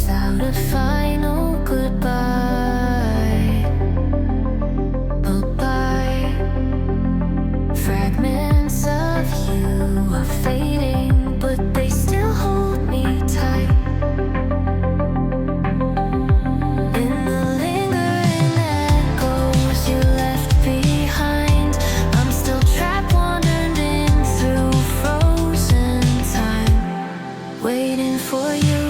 without a final goodbye. Goodbye. Fragments of you are fading, but they still hold me tight. In the lingering echoes you left behind, I'm still trapped, wandering through frozen time, waiting for you.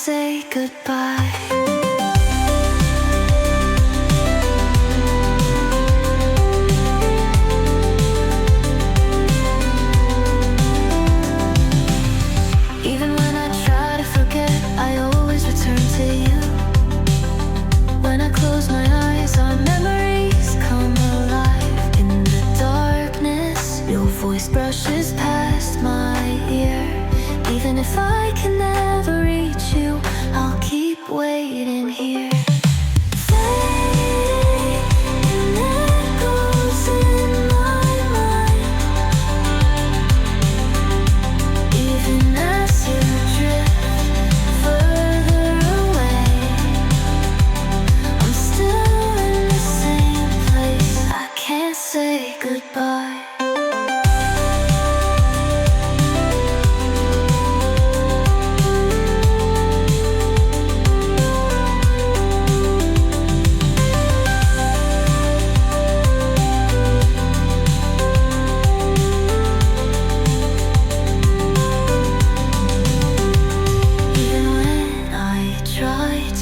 Say goodbye. Even when I try to forget, I always return to you. When I close my eyes, our memories come alive. In the darkness, your voice brushes past my ear. Even if I can never reach you, I'll keep waiting here. Fading echoes in my mind. Even as you drift further away, I'm still in the same place. I can't say goodbye.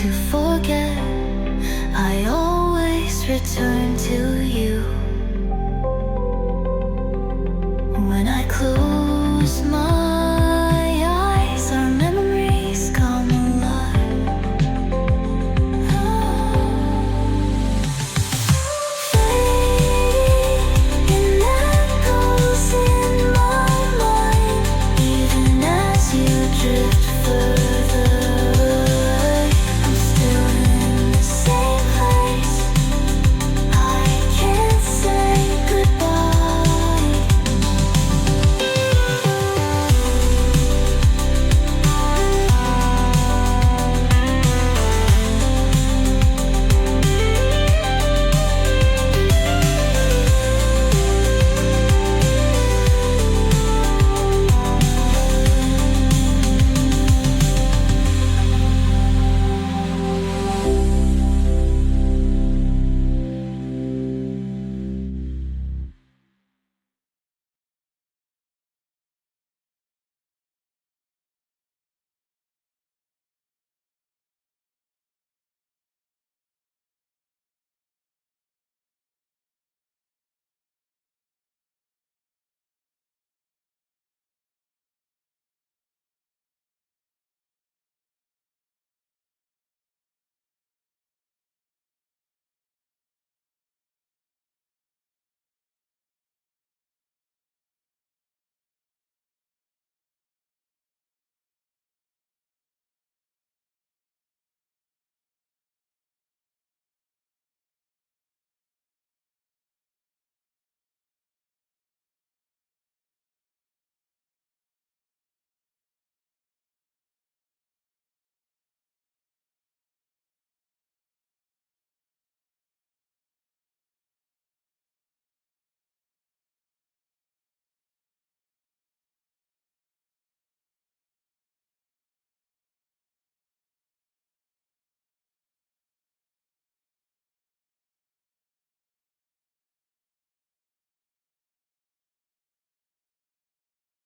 To forget, I always return to you. When I close my eyes, our memories come alive. Fading echoes in my mind, even as you drift further.